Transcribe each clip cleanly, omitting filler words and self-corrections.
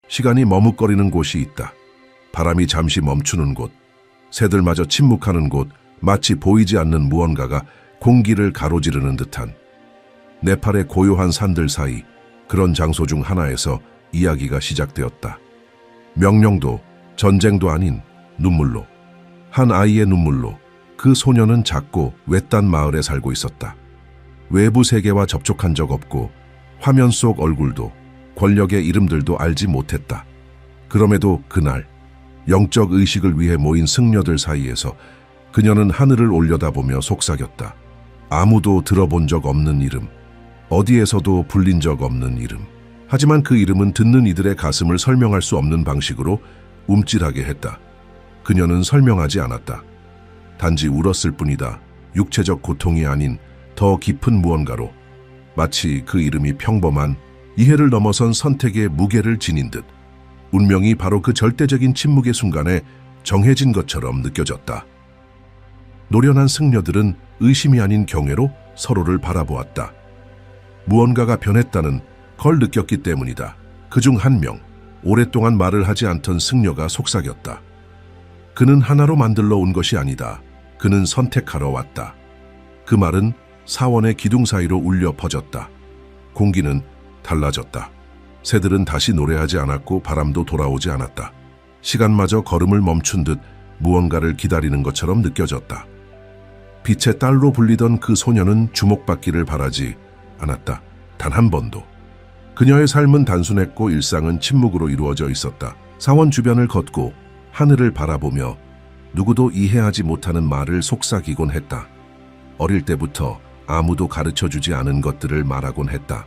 시간이 머뭇거리는 곳이 있다. 바람이 잠시 멈추는 곳, 새들마저 침묵하는 곳, 마치 보이지 않는 무언가가 공기를 가로지르는 듯한. 네팔의 고요한 산들 사이 그런 장소 중 하나에서 이야기가 시작되었다. 명령도 전쟁도 아닌 눈물로, 한 아이의 눈물로. 그 소녀는 작고 외딴 마을에 살고 있었다. 외부 세계와 접촉한 적 없고 화면 속 얼굴도 권력의 이름들도 알지 못했다. 그럼에도 그날 영적 의식을 위해 모인 승려들 사이에서 그녀는 하늘을 올려다보며 속삭였다. 아무도 들어본 적 없는 이름, 어디에서도 불린 적 없는 이름. 하지만 그 이름은 듣는 이들의 가슴을 설명할 수 없는 방식으로 움찔하게 했다. 그녀는 설명하지 않았다. 단지 울었을 뿐이다. 육체적 고통이 아닌 더 깊은 무언가로. 마치 그 이름이 평범한 이해를 넘어선 선택의 무게를 지닌 듯 운명이 바로 그 절대적인 침묵의 순간에 정해진 것처럼 느껴졌다. 노련한 승려들은 의심이 아닌 경외로 서로를 바라보았다. 무언가가 변했다는 걸 느꼈기 때문이다. 그중 한 명, 오랫동안 말을 하지 않던 승려가 속삭였다. 그는 하나로 만들러 온 것이 아니다. 그는 선택하러 왔다. 그 말은 사원의 기둥 사이로 울려 퍼졌다. 공기는 달라졌다. 새들은 다시 노래하지 않았고 바람도 돌아오지 않았다. 시간마저 걸음을 멈춘 듯 무언가를 기다리는 것처럼 느껴졌다. 빛의 딸로 불리던 그 소녀는 주목받기를 바라지 않았다. 단 한 번도. 그녀의 삶은 단순했고 일상은 침묵으로 이루어져 있었다. 사원 주변을 걷고 하늘을 바라보며 누구도 이해하지 못하는 말을 속삭이곤 했다. 어릴 때부터 아무도 가르쳐주지 않은 것들을 말하곤 했다.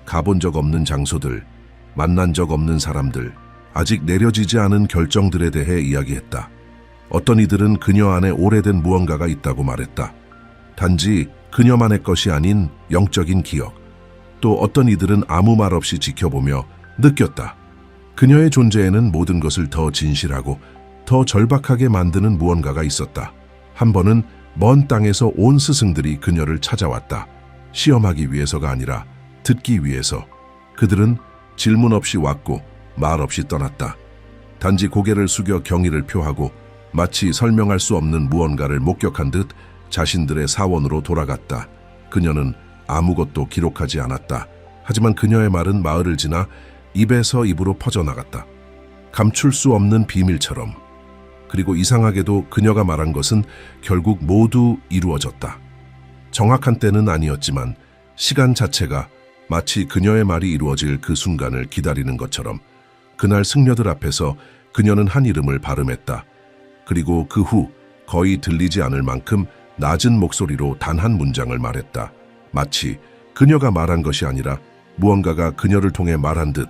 가본 적 없는 장소들, 만난 적 없는 사람들, 아직 내려지지 않은 결정들에 대해 이야기했다. 어떤 이들은 그녀 안에 오래된 무언가가 있다고 말했다. 단지 그녀만의 것이 아닌 영적인 기억. 또 어떤 이들은 아무 말 없이 지켜보며 느꼈다. 그녀의 존재에는 모든 것을 더 진실하고 더 절박하게 만드는 무언가가 있었다. 한 번은 먼 땅에서 온 스승들이 그녀를 찾아왔다. 시험하기 위해서가 아니라 듣기 위해서. 그들은 질문 없이 왔고 말 없이 떠났다. 단지 고개를 숙여 경의를 표하고 마치 설명할 수 없는 무언가를 목격한 듯 자신들의 사원으로 돌아갔다. 그녀는 아무것도 기록하지 않았다. 하지만 그녀의 말은 마을을 지나 입에서 입으로 퍼져나갔다. 감출 수 없는 비밀처럼. 그리고 이상하게도 그녀가 말한 것은 결국 모두 이루어졌다. 정확한 때는 아니었지만 시간 자체가 마치 그녀의 말이 이루어질 그 순간을 기다리는 것처럼 그날 승려들 앞에서 그녀는 한 이름을 발음했다. 그리고 그 후 거의 들리지 않을 만큼 낮은 목소리로 단 한 문장을 말했다. 마치 그녀가 말한 것이 아니라 무언가가 그녀를 통해 말한 듯.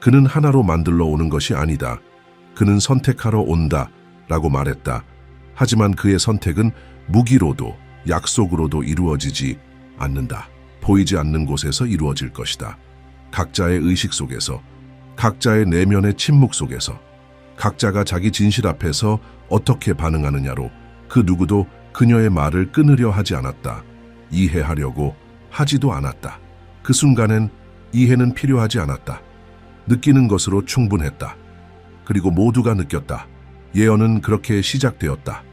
그는 하나로 만들러 오는 것이 아니다. 그는 선택하러 온다 라고 말했다. 하지만 그의 선택은 무기로도 약속으로도 이루어지지 않는다. 보이지 않는 곳에서 이루어질 것이다. 각자의 의식 속에서, 각자의 내면의 침묵 속에서, 각자가 자기 진실 앞에서 어떻게 반응하느냐로 그 누구도 그녀의 말을 끊으려 하지 않았다. 이해하려고 하지도 않았다. 그 순간엔 이해는 필요하지 않았다. 느끼는 것으로 충분했다. 그리고 모두가 느꼈다. 예언은 그렇게 시작되었다.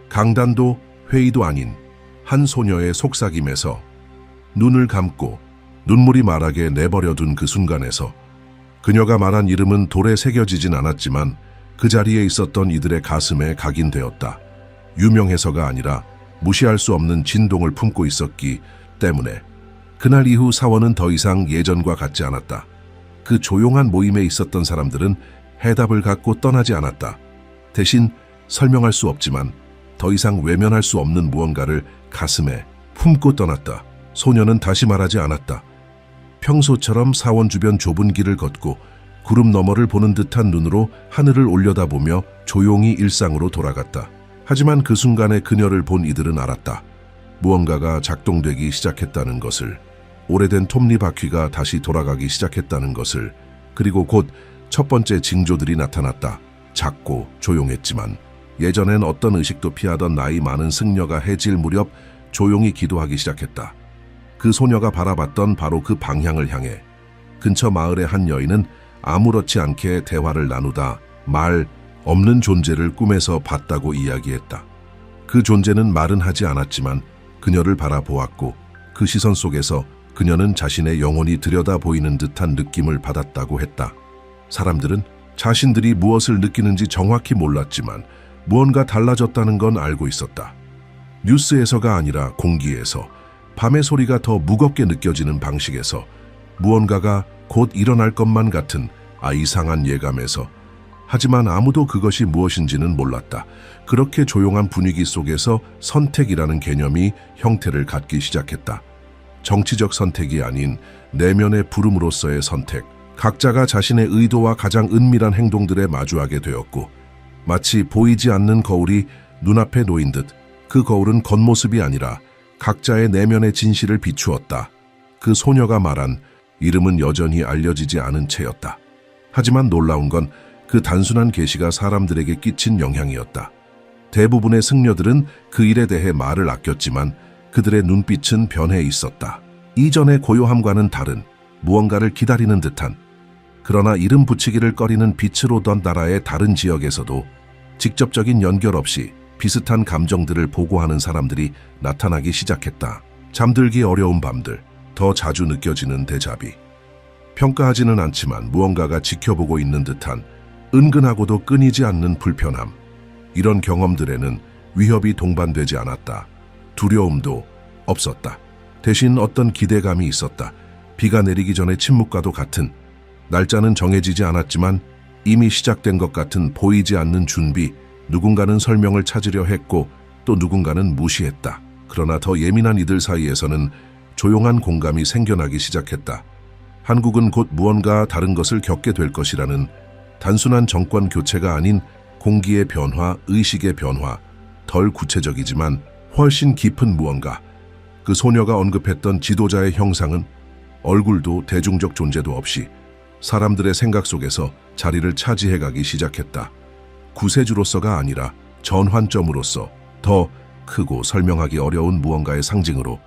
강단도 회의도 아닌 한 소녀의 속삭임에서 눈을 감고 눈물이 말하게 내버려둔 그 순간에서 그녀가 말한 이름은 돌에 새겨지진 않았지만 그 자리에 있었던 이들의 가슴에 각인되었다. 유명해서가 아니라 무시할 수 없는 진동을 품고 있었기 때문에 그날 이후 사원은 더 이상 예전과 같지 않았다. 그 조용한 모임에 있었던 사람들은 해답을 갖고 떠나지 않았다. 대신 설명할 수 없지만 더 이상 외면할 수 없는 무언가를 가슴에 품고 떠났다. 소녀는 다시 말하지 않았다. 평소처럼 사원 주변 좁은 길을 걷고 구름 너머를 보는 듯한 눈으로 하늘을 올려다보며 조용히 일상으로 돌아갔다. 하지만 그 순간에 그녀를 본 이들은 알았다. 무언가가 작동되기 시작했다는 것을, 오래된 톱니바퀴가 다시 돌아가기 시작했다는 것을, 그리고 곧 첫 번째 징조들이 나타났다. 작고 조용했지만 예전엔 어떤 의식도 피하던 나이 많은 승려가 해질 무렵 조용히 기도하기 시작했다. 그 소녀가 바라봤던 바로 그 방향을 향해 근처 마을의 한 여인은 아무렇지 않게 대화를 나누다 말 없는 존재를 꿈에서 봤다고 이야기했다. 그 존재는 말은 하지 않았지만 그녀를 바라보았고 그 시선 속에서 그녀는 자신의 영혼이 들여다 보이는 듯한 느낌을 받았다고 했다. 사람들은 자신들이 무엇을 느끼는지 정확히 몰랐지만 무언가 달라졌다는 건 알고 있었다. 뉴스에서가 아니라 공기에서, 밤의 소리가 더 무겁게 느껴지는 방식에서, 무언가가 곧 일어날 것만 같은 이상한 예감에서. 하지만 아무도 그것이 무엇인지는 몰랐다. 그렇게 조용한 분위기 속에서 선택이라는 개념이 형태를 갖기 시작했다. 정치적 선택이 아닌 내면의 부름으로서의 선택. 각자가 자신의 의도와 가장 은밀한 행동들에 마주하게 되었고, 마치 보이지 않는 거울이 눈앞에 놓인 듯 그 거울은 겉모습이 아니라 각자의 내면의 진실을 비추었다. 그 소녀가 말한 이름은 여전히 알려지지 않은 채였다. 하지만 놀라운 건 그 단순한 계시가 사람들에게 끼친 영향이었다. 대부분의 승려들은 그 일에 대해 말을 아꼈지만 그들의 눈빛은 변해 있었다. 이전의 고요함과는 다른 무언가를 기다리는 듯한, 그러나 이름 붙이기를 꺼리는 빛을 오던 나라의 다른 지역에서도 직접적인 연결 없이 비슷한 감정들을 보고하는 사람들이 나타나기 시작했다. 잠들기 어려운 밤들, 더 자주 느껴지는 데자비. 평가하지는 않지만 무언가가 지켜보고 있는 듯한 은근하고도 끊이지 않는 불편함. 이런 경험들에는 위협이 동반되지 않았다. 두려움도 없었다. 대신 어떤 기대감이 있었다. 비가 내리기 전의 침묵과도 같은, 날짜는 정해지지 않았지만 이미 시작된 것 같은 보이지 않는 준비. 누군가는 설명을 찾으려 했고 또 누군가는 무시했다. 그러나 더 예민한 이들 사이에서는 조용한 공감이 생겨나기 시작했다. 한국은 곧 무언가 다른 것을 겪게 될 것이라는, 단순한 정권 교체가 아닌 공기의 변화, 의식의 변화, 덜 구체적이지만 훨씬 깊은 무언가. 그 소녀가 언급했던 지도자의 형상은 얼굴도 대중적 존재도 없이 사람들의 생각 속에서 자리를 차지해가기 시작했다. 구세주로서가 아니라 전환점으로서, 더 크고 설명하기 어려운 무언가의 상징으로.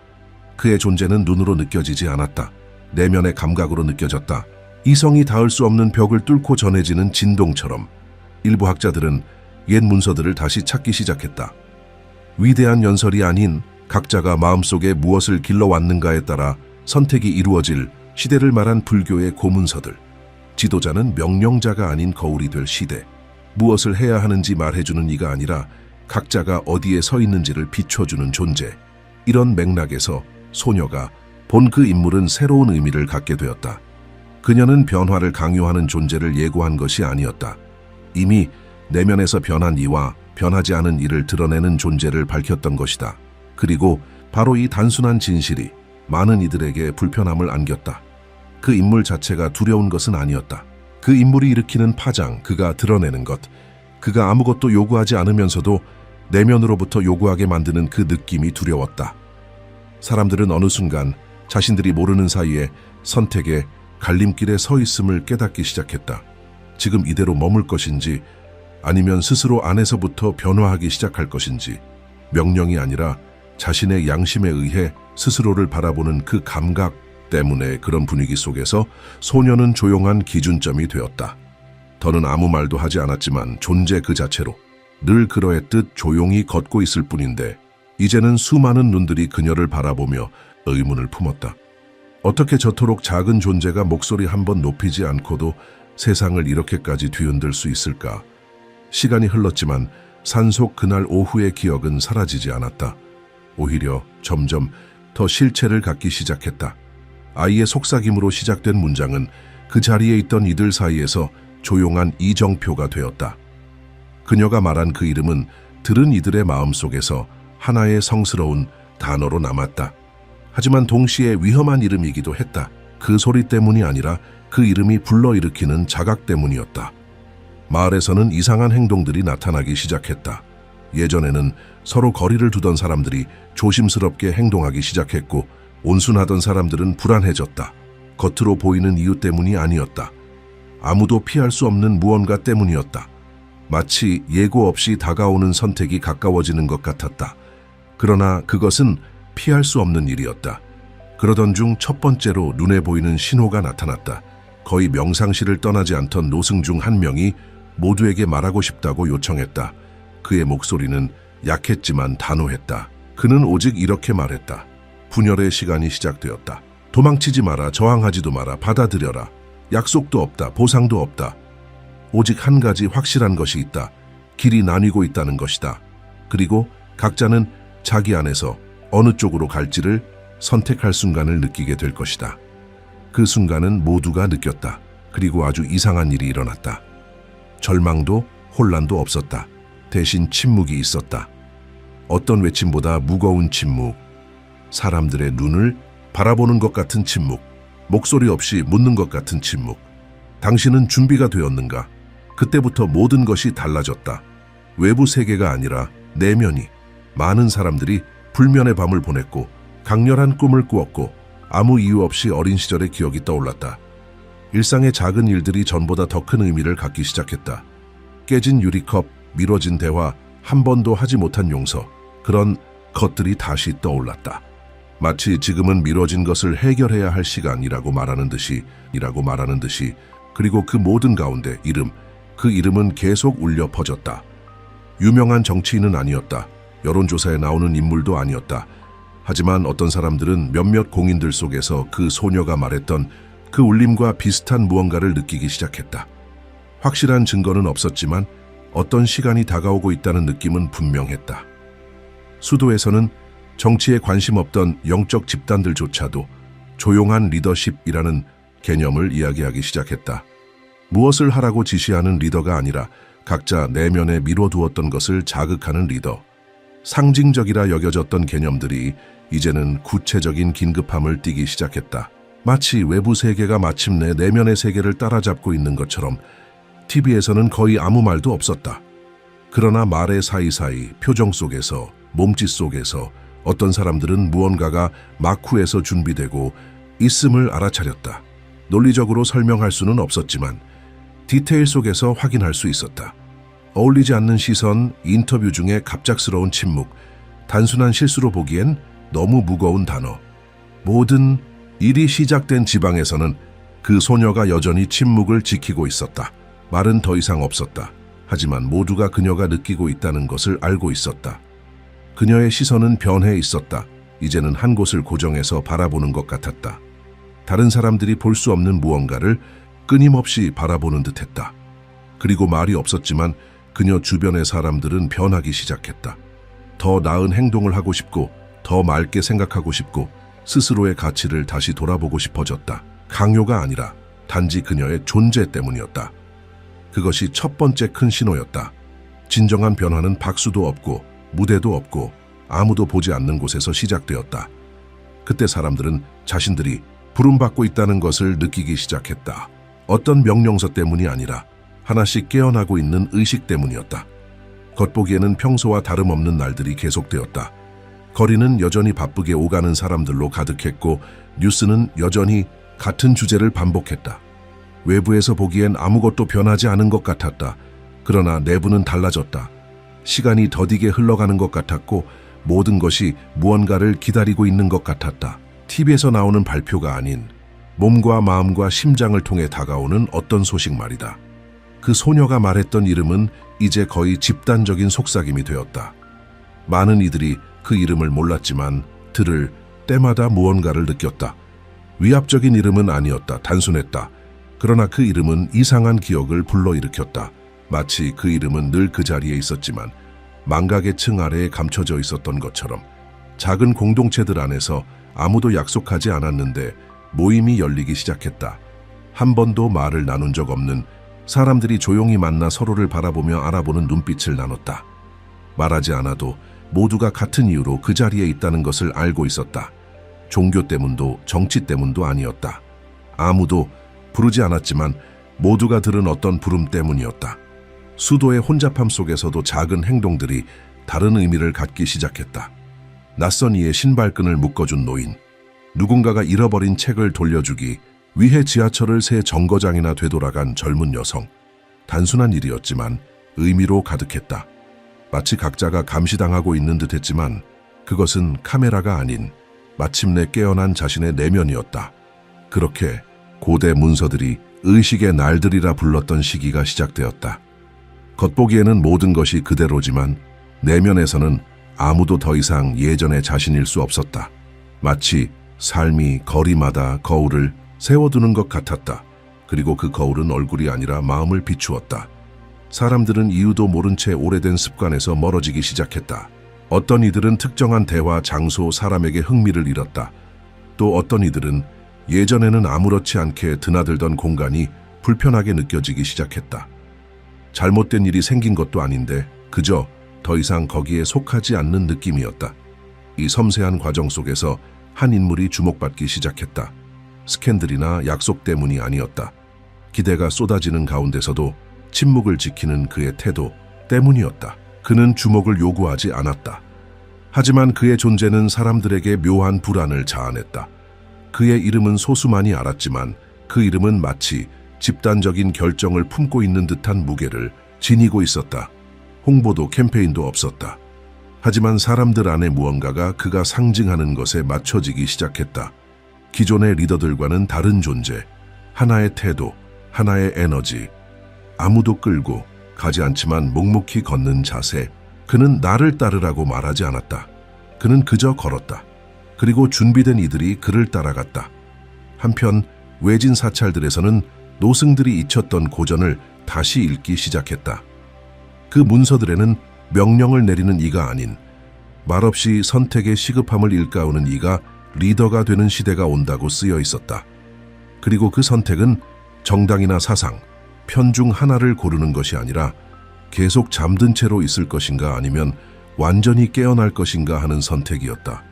그의 존재는 눈으로 느껴지지 않았다. 내면의 감각으로 느껴졌다. 이성이 닿을 수 없는 벽을 뚫고 전해지는 진동처럼. 일부 학자들은 옛 문서들을 다시 찾기 시작했다. 위대한 연설이 아닌 각자가 마음속에 무엇을 길러왔는가에 따라 선택이 이루어질 시대를 말한 불교의 고문서들. 지도자는 명령자가 아닌 거울이 될 시대. 무엇을 해야 하는지 말해주는 이가 아니라 각자가 어디에 서 있는지를 비춰주는 존재. 이런 맥락에서 소녀가 본 그 인물은 새로운 의미를 갖게 되었다. 그녀는 변화를 강요하는 존재를 예고한 것이 아니었다. 이미 내면에서 변한 이와 변하지 않은 이를 드러내는 존재를 밝혔던 것이다. 그리고 바로 이 단순한 진실이 많은 이들에게 불편함을 안겼다. 그 인물 자체가 두려운 것은 아니었다. 그 인물이 일으키는 파장, 그가 드러내는 것, 그가 아무것도 요구하지 않으면서도 내면으로부터 요구하게 만드는 그 느낌이 두려웠다. 사람들은 어느 순간 자신들이 모르는 사이에 선택의 갈림길에 서 있음을 깨닫기 시작했다. 지금 이대로 머물 것인지 아니면 스스로 안에서부터 변화하기 시작할 것인지. 명령이 아니라 자신의 양심에 의해 스스로를 바라보는 그 감각 때문에 그런 분위기 속에서 소녀는 조용한 기준점이 되었다. 더는 아무 말도 하지 않았지만 존재 그 자체로 늘 그러했듯 조용히 걷고 있을 뿐인데 이제는 수많은 눈들이 그녀를 바라보며 의문을 품었다. 어떻게 저토록 작은 존재가 목소리 한번 높이지 않고도 세상을 이렇게까지 뒤흔들 수 있을까? 시간이 흘렀지만 산속 그날 오후의 기억은 사라지지 않았다. 오히려 점점 더 실체를 갖기 시작했다. 아이의 속삭임으로 시작된 문장은 그 자리에 있던 이들 사이에서 조용한 이정표가 되었다. 그녀가 말한 그 이름은 들은 이들의 마음속에서 하나의 성스러운 단어로 남았다. 하지만 동시에 위험한 이름이기도 했다. 그 소리 때문이 아니라 그 이름이 불러일으키는 자각 때문이었다. 마을에서는 이상한 행동들이 나타나기 시작했다. 예전에는 서로 거리를 두던 사람들이 조심스럽게 행동하기 시작했고 온순하던 사람들은 불안해졌다. 겉으로 보이는 이유 때문이 아니었다. 아무도 피할 수 없는 무언가 때문이었다. 마치 예고 없이 다가오는 선택이 가까워지는 것 같았다. 그러나 그것은 피할 수 없는 일이었다. 그러던 중 첫 번째로 눈에 보이는 신호가 나타났다. 거의 명상실을 떠나지 않던 노승 중 한 명이 모두에게 말하고 싶다고 요청했다. 그의 목소리는 약했지만 단호했다. 그는 오직 이렇게 말했다. 분열의 시간이 시작되었다. 도망치지 마라, 저항하지도 마라, 받아들여라. 약속도 없다, 보상도 없다. 오직 한 가지 확실한 것이 있다. 길이 나뉘고 있다는 것이다. 그리고 각자는 자기 안에서 어느 쪽으로 갈지를 선택할 순간을 느끼게 될 것이다. 그 순간은 모두가 느꼈다. 그리고 아주 이상한 일이 일어났다. 절망도 혼란도 없었다. 대신 침묵이 있었다. 어떤 외침보다 무거운 침묵. 사람들의 눈을 바라보는 것 같은 침묵. 목소리 없이 묻는 것 같은 침묵. 당신은 준비가 되었는가? 그때부터 모든 것이 달라졌다. 외부 세계가 아니라 내면이. 많은 사람들이 불면의 밤을 보냈고 강렬한 꿈을 꾸었고 아무 이유 없이 어린 시절의 기억이 떠올랐다. 일상의 작은 일들이 전보다 더 큰 의미를 갖기 시작했다. 깨진 유리컵, 미뤄진 대화, 한 번도 하지 못한 용서, 그런 것들이 다시 떠올랐다. 마치 지금은 미뤄진 것을 해결해야 할 시간이라고 말하는 듯이, 그리고 그 모든 가운데 그 이름은 계속 울려 퍼졌다. 유명한 정치인은 아니었다. 여론조사에 나오는 인물도 아니었다. 하지만 어떤 사람들은 몇몇 공인들 속에서 그 소녀가 말했던 그 울림과 비슷한 무언가를 느끼기 시작했다. 확실한 증거는 없었지만 어떤 시간이 다가오고 있다는 느낌은 분명했다. 수도에서는 정치에 관심 없던 영적 집단들조차도 조용한 리더십이라는 개념을 이야기하기 시작했다. 무엇을 하라고 지시하는 리더가 아니라 각자 내면에 미뤄두었던 것을 자극하는 리더. 상징적이라 여겨졌던 개념들이 이제는 구체적인 긴급함을 띠기 시작했다. 마치 외부 세계가 마침내 내면의 세계를 따라잡고 있는 것처럼 TV에서는 거의 아무 말도 없었다. 그러나 말의 사이사이, 표정 속에서, 몸짓 속에서 어떤 사람들은 무언가가 마쿠에서 준비되고 있음을 알아차렸다. 논리적으로 설명할 수는 없었지만 디테일 속에서 확인할 수 있었다. 어울리지 않는 시선, 인터뷰 중에 갑작스러운 침묵, 단순한 실수로 보기엔 너무 무거운 단어. 모든 일이 시작된 지방에서는 그 소녀가 여전히 침묵을 지키고 있었다. 말은 더 이상 없었다. 하지만 모두가 그녀가 느끼고 있다는 것을 알고 있었다. 그녀의 시선은 변해 있었다. 이제는 한 곳을 고정해서 바라보는 것 같았다. 다른 사람들이 볼 수 없는 무언가를 끊임없이 바라보는 듯했다. 그리고 말이 없었지만 그녀 주변의 사람들은 변하기 시작했다. 더 나은 행동을 하고 싶고, 더 맑게 생각하고 싶고, 스스로의 가치를 다시 돌아보고 싶어졌다. 강요가 아니라 단지 그녀의 존재 때문이었다. 그것이 첫 번째 큰 신호였다. 진정한 변화는 박수도 없고 무대도 없고 아무도 보지 않는 곳에서 시작되었다. 그때 사람들은 자신들이 부름받고 있다는 것을 느끼기 시작했다. 어떤 명령서 때문이 아니라 하나씩 깨어나고 있는 의식 때문이었다. 겉보기에는 평소와 다름없는 날들이 계속되었다. 거리는 여전히 바쁘게 오가는 사람들로 가득했고 뉴스는 여전히 같은 주제를 반복했다. 외부에서 보기엔 아무것도 변하지 않은 것 같았다. 그러나 내부는 달라졌다. 시간이 더디게 흘러가는 것 같았고 모든 것이 무언가를 기다리고 있는 것 같았다. TV에서 나오는 발표가 아닌 몸과 마음과 심장을 통해 다가오는 어떤 소식 말이다. 그 소녀가 말했던 이름은 이제 거의 집단적인 속삭임이 되었다. 많은 이들이 그 이름을 몰랐지만 들을 때마다 무언가를 느꼈다. 위압적인 이름은 아니었다. 단순했다. 그러나 그 이름은 이상한 기억을 불러일으켰다. 마치 그 이름은 늘 그 자리에 있었지만 망각의 층 아래에 감춰져 있었던 것처럼. 작은 공동체들 안에서 아무도 약속하지 않았는데 모임이 열리기 시작했다. 한 번도 말을 나눈 적 없는 사람들이 조용히 만나 서로를 바라보며 알아보는 눈빛을 나눴다. 말하지 않아도 모두가 같은 이유로 그 자리에 있다는 것을 알고 있었다. 종교 때문도 정치 때문도 아니었다. 아무도 부르지 않았지만 모두가 들은 어떤 부름 때문이었다. 수도의 혼잡함 속에서도 작은 행동들이 다른 의미를 갖기 시작했다. 낯선 이의 신발끈을 묶어준 노인, 누군가가 잃어버린 책을 돌려주기 위해 지하철을 새 정거장이나 되돌아간 젊은 여성. 단순한 일이었지만 의미로 가득했다. 마치 각자가 감시당하고 있는 듯했지만 그것은 카메라가 아닌 마침내 깨어난 자신의 내면이었다. 그렇게 고대 문서들이 의식의 날들이라 불렀던 시기가 시작되었다. 겉보기에는 모든 것이 그대로지만 내면에서는 아무도 더 이상 예전의 자신일 수 없었다. 마치 삶이 거리마다 거울을 세워두는 것 같았다. 그리고 그 거울은 얼굴이 아니라 마음을 비추었다. 사람들은 이유도 모른 채 오래된 습관에서 멀어지기 시작했다. 어떤 이들은 특정한 대화, 장소, 사람에게 흥미를 잃었다. 또 어떤 이들은 예전에는 아무렇지 않게 드나들던 공간이 불편하게 느껴지기 시작했다. 잘못된 일이 생긴 것도 아닌데 그저 더 이상 거기에 속하지 않는 느낌이었다. 이 섬세한 과정 속에서 한 인물이 주목받기 시작했다. 스캔들이나 약속 때문이 아니었다. 기대가 쏟아지는 가운데서도 침묵을 지키는 그의 태도 때문이었다. 그는 주목을 요구하지 않았다. 하지만 그의 존재는 사람들에게 묘한 불안을 자아냈다. 그의 이름은 소수만이 알았지만 그 이름은 마치 집단적인 결정을 품고 있는 듯한 무게를 지니고 있었다. 홍보도 캠페인도 없었다. 하지만 사람들 안에 무언가가 그가 상징하는 것에 맞춰지기 시작했다. 기존의 리더들과는 다른 존재, 하나의 태도, 하나의 에너지. 아무도 끌고 가지 않지만 묵묵히 걷는 자세. 그는 나를 따르라고 말하지 않았다. 그는 그저 걸었다. 그리고 준비된 이들이 그를 따라갔다. 한편 외진 사찰들에서는 노승들이 잊혔던 고전을 다시 읽기 시작했다. 그 문서들에는 명령을 내리는 이가 아닌 말없이 선택의 시급함을 일깨우는 이가 리더가 되는 시대가 온다고 쓰여 있었다. 그리고 그 선택은 정당이나 사상, 편 중 하나를 고르는 것이 아니라 계속 잠든 채로 있을 것인가 아니면 완전히 깨어날 것인가 하는 선택이었다.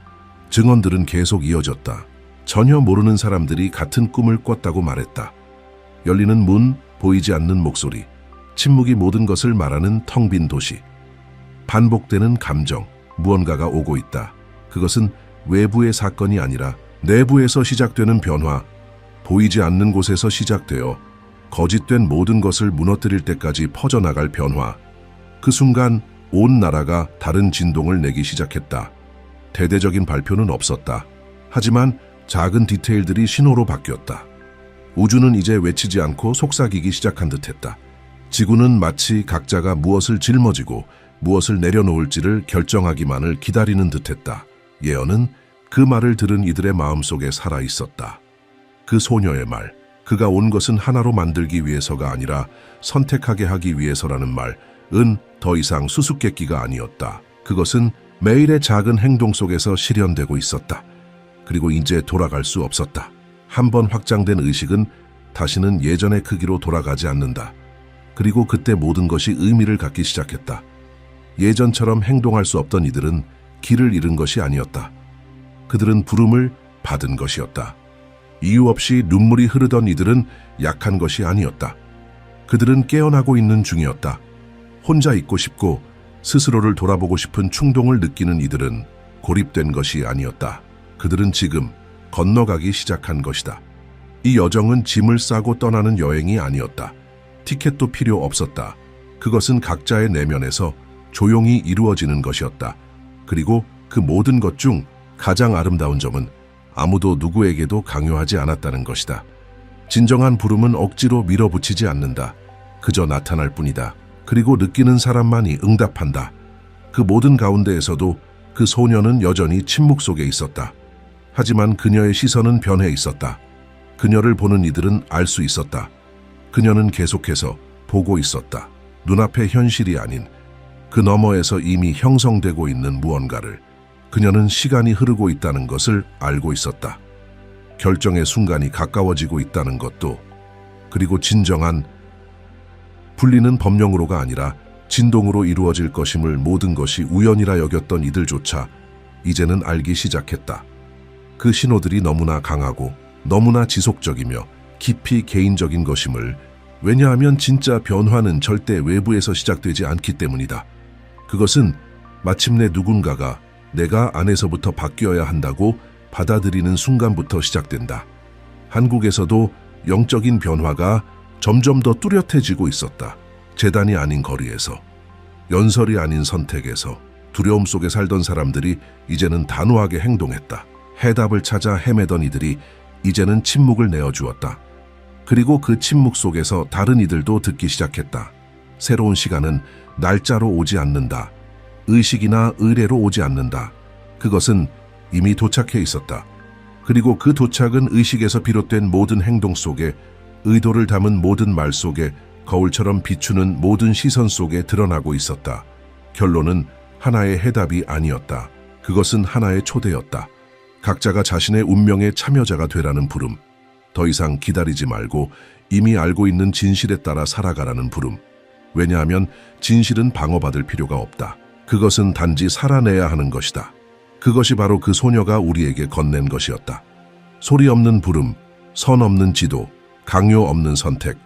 증언들은 계속 이어졌다. 전혀 모르는 사람들이 같은 꿈을 꿨다고 말했다. 열리는 문, 보이지 않는 목소리, 침묵이 모든 것을 말하는 텅 빈 도시. 반복되는 감정, 무언가가 오고 있다. 그것은 외부의 사건이 아니라 내부에서 시작되는 변화, 보이지 않는 곳에서 시작되어 거짓된 모든 것을 무너뜨릴 때까지 퍼져나갈 변화. 그 순간 온 나라가 다른 진동을 내기 시작했다. 대대적인 발표는 없었다. 하지만 작은 디테일들이 신호로 바뀌었다. 우주는 이제 외치지 않고 속삭이기 시작한 듯했다. 지구는 마치 각자가 무엇을 짊어지고 무엇을 내려놓을지를 결정하기만을 기다리는 듯했다. 예언은 그 말을 들은 이들의 마음속에 살아있었다. 그 소녀의 말, 그가 온 것은 하나로 만들기 위해서가 아니라 선택하게 하기 위해서라는 말은 더 이상 수수께끼가 아니었다. 그것은 매일의 작은 행동 속에서 실현되고 있었다. 그리고 이제 돌아갈 수 없었다. 한번 확장된 의식은 다시는 예전의 크기로 돌아가지 않는다. 그리고 그때 모든 것이 의미를 갖기 시작했다. 예전처럼 행동할 수 없던 이들은 길을 잃은 것이 아니었다. 그들은 부름을 받은 것이었다. 이유 없이 눈물이 흐르던 이들은 약한 것이 아니었다. 그들은 깨어나고 있는 중이었다. 혼자 있고 싶고 스스로를 돌아보고 싶은 충동을 느끼는 이들은 고립된 것이 아니었다. 그들은 지금 건너가기 시작한 것이다. 이 여정은 짐을 싸고 떠나는 여행이 아니었다. 티켓도 필요 없었다. 그것은 각자의 내면에서 조용히 이루어지는 것이었다. 그리고 그 모든 것 중 가장 아름다운 점은 아무도 누구에게도 강요하지 않았다는 것이다. 진정한 부름은 억지로 밀어붙이지 않는다. 그저 나타날 뿐이다. 그리고 느끼는 사람만이 응답한다. 그 모든 가운데에서도 그 소녀는 여전히 침묵 속에 있었다. 하지만 그녀의 시선은 변해 있었다. 그녀를 보는 이들은 알 수 있었다. 그녀는 계속해서 보고 있었다. 눈앞의 현실이 아닌 그 너머에서 이미 형성되고 있는 무언가를. 그녀는 시간이 흐르고 있다는 것을 알고 있었다. 결정의 순간이 가까워지고 있다는 것도. 그리고 진정한 분리는 법령으로가 아니라 진동으로 이루어질 것임을 모든 것이 우연이라 여겼던 이들조차 이제는 알기 시작했다. 그 신호들이 너무나 강하고 너무나 지속적이며 깊이 개인적인 것임을. 왜냐하면 진짜 변화는 절대 외부에서 시작되지 않기 때문이다. 그것은 마침내 누군가가 내가 안에서부터 바뀌어야 한다고 받아들이는 순간부터 시작된다. 한국에서도 영적인 변화가 점점 더 뚜렷해지고 있었다. 재단이 아닌 거리에서, 연설이 아닌 선택에서, 두려움 속에 살던 사람들이 이제는 단호하게 행동했다. 해답을 찾아 헤매던 이들이 이제는 침묵을 내어주었다. 그리고 그 침묵 속에서 다른 이들도 듣기 시작했다. 새로운 시간은 날짜로 오지 않는다. 의식이나 의례로 오지 않는다. 그것은 이미 도착해 있었다. 그리고 그 도착은 의식에서 비롯된 모든 행동 속에, 의도를 담은 모든 말 속에, 거울처럼 비추는 모든 시선 속에 드러나고 있었다. 결론은 하나의 해답이 아니었다. 그것은 하나의 초대였다. 각자가 자신의 운명의 참여자가 되라는 부름. 더 이상 기다리지 말고 이미 알고 있는 진실에 따라 살아가라는 부름. 왜냐하면 진실은 방어받을 필요가 없다. 그것은 단지 살아내야 하는 것이다. 그것이 바로 그 소녀가 우리에게 건넨 것이었다. 소리 없는 부름, 선 없는 지도, 강요 없는 선택.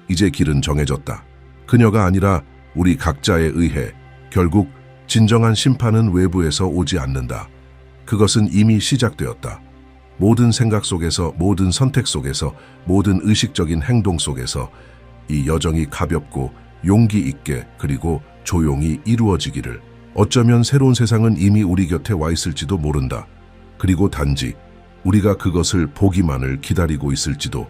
이제 길은 정해졌다. 그녀가 아니라 우리 각자에 의해 결국 진정한 심판은 외부에서 오지 않는다. 그것은 이미 시작되었다. 모든 생각 속에서, 모든 선택 속에서, 모든 의식적인 행동 속에서 이 여정이 가볍고 용기 있게 그리고 조용히 이루어지기를. 어쩌면 새로운 세상은 이미 우리 곁에 와 있을지도 모른다. 그리고 단지 우리가 그것을 보기만을 기다리고 있을지도